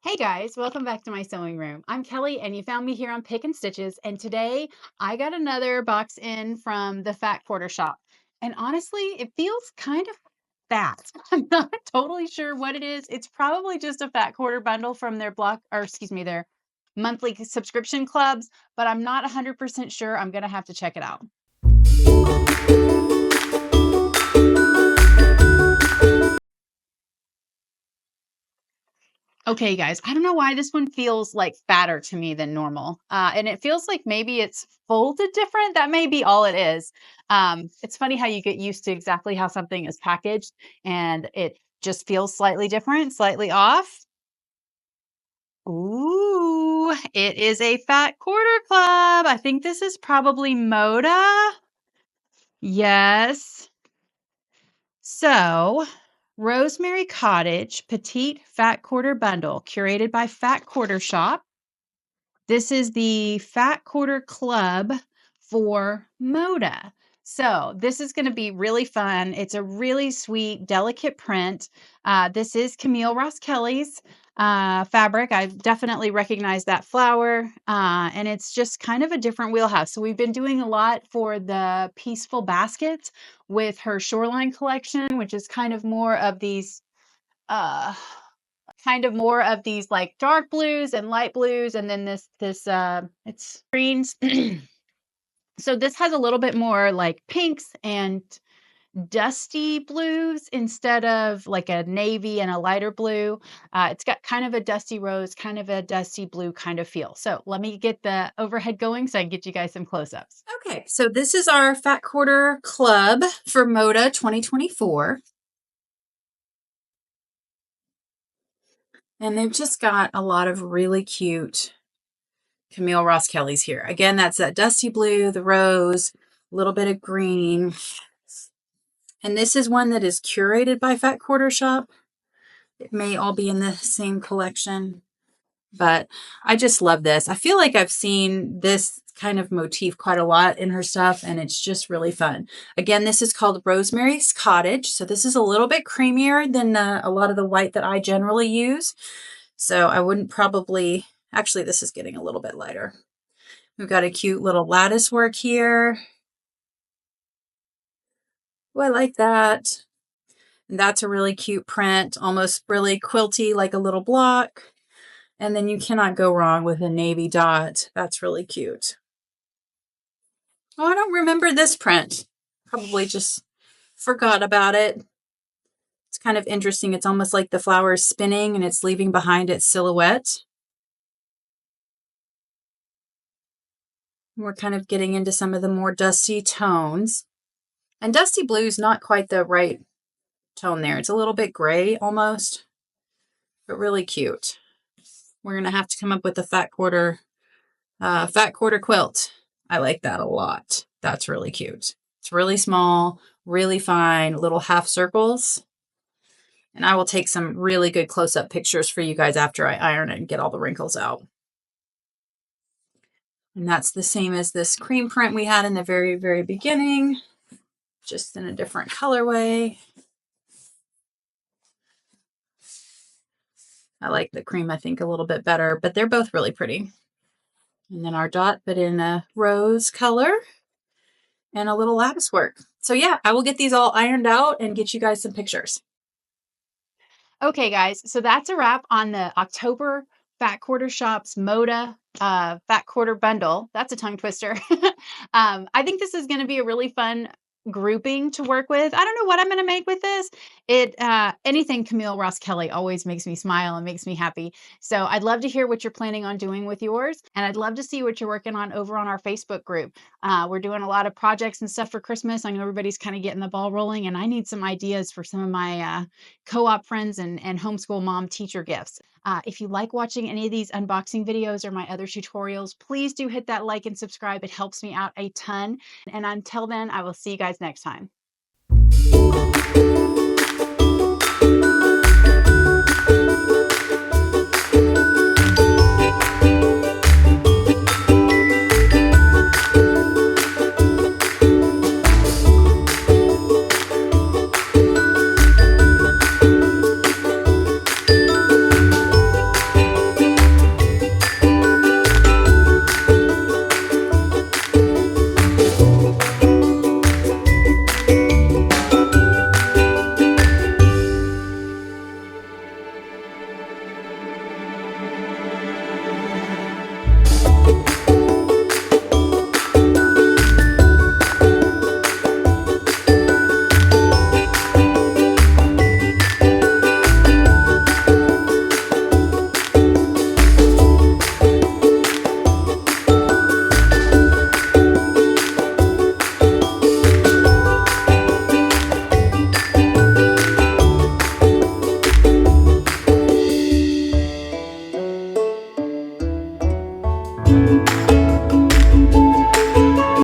Hey guys, welcome back to my sewing room. I'm Kelly and you found me here on Pick and Stitches, and today I got another box in from the Fat Quarter Shop. And honestly, it feels kind of fat. I'm not totally sure what it is. It's probably just a Fat Quarter bundle from their their monthly subscription clubs, but I'm not 100% sure. I'm going to have to check it out. Okay, guys, I don't know why this one feels like fatter to me than normal. And it feels like maybe it's folded different. That may be all it is. It's funny how you get used to exactly how something is packaged and it just feels slightly different, slightly off. Ooh, it is a Fat Quarter Club. I think this is probably Moda. Yes. So, Rosemary Cottage Petite Fat Quarter Bundle, curated by Fat Quarter Shop. This is the Fat Quarter Club for Moda. So this is going to be really fun. It's a really sweet, delicate print. This is Camille Ross Kelly's fabric. I definitely recognize that flower. And it's just kind of a different wheelhouse. So we've been doing a lot for the Peaceful Baskets with her Shoreline collection, which is kind of more of these like dark blues and light blues, and then this it's greens. So this has a little bit more like pinks and dusty blues instead of like a navy and a lighter blue. It's got kind of a dusty rose, kind of a dusty blue kind of feel. So let me get the overhead going so I can get you guys some close-ups. Okay, so this is our Fat Quarter Club for Moda 2024. And they've just got a lot of really cute Camille Ross Kelly's here. Again, that's that dusty blue, the rose, a little bit of green. And this is one that is curated by Fat Quarter Shop. It may all be in the same collection, but I just love this. I feel like I've seen this kind of motif quite a lot in her stuff, and it's just really fun. Again, this is called Rosemary's Cottage. So this is a little bit creamier than a lot of the white that I generally use. So I wouldn't probably, actually, this is getting a little bit lighter. We've got a cute little lattice work here. Oh, I like that. And that's a really cute print, almost really quilty, like a little block. And then you cannot go wrong with a navy dot. That's really cute. Oh, I don't remember this print. Probably just forgot about it. It's kind of interesting. It's almost like the flower is spinning and it's leaving behind its silhouette. We're kind of getting into some of the more dusty tones. And dusty blue is not quite the right tone there. It's a little bit gray almost, but really cute. We're going to have to come up with a Fat Quarter quilt. I like that a lot. That's really cute. It's really small, really fine, little half circles. And I will take some really good close-up pictures for you guys after I iron it and get all the wrinkles out. And that's the same as this cream print we had in the very, very beginning, just in a different colorway. I like the cream, I think, a little bit better, but they're both really pretty. And then our dot, but in a rose color and a little lattice work. So yeah, I will get these all ironed out and get you guys some pictures. Okay, guys, so that's a wrap on the October Fat Quarter Shop's Moda Fat Quarter Bundle. That's a tongue twister. I think this is going to be a really fun grouping to work with. I don't know what I'm going to make with this. Anything Camille Ross Kelly always makes me smile and makes me happy. So I'd love to hear what you're planning on doing with yours, and I'd love to see what you're working on over on our Facebook group. We're doing a lot of projects and stuff for Christmas. I know everybody's kind of getting the ball rolling, and I need some ideas for some of my co-op friends and homeschool mom teacher gifts. If you like watching any of these unboxing videos or my other tutorials, please do hit that like and subscribe. It helps me out a ton. And until then, I will see you guys next time.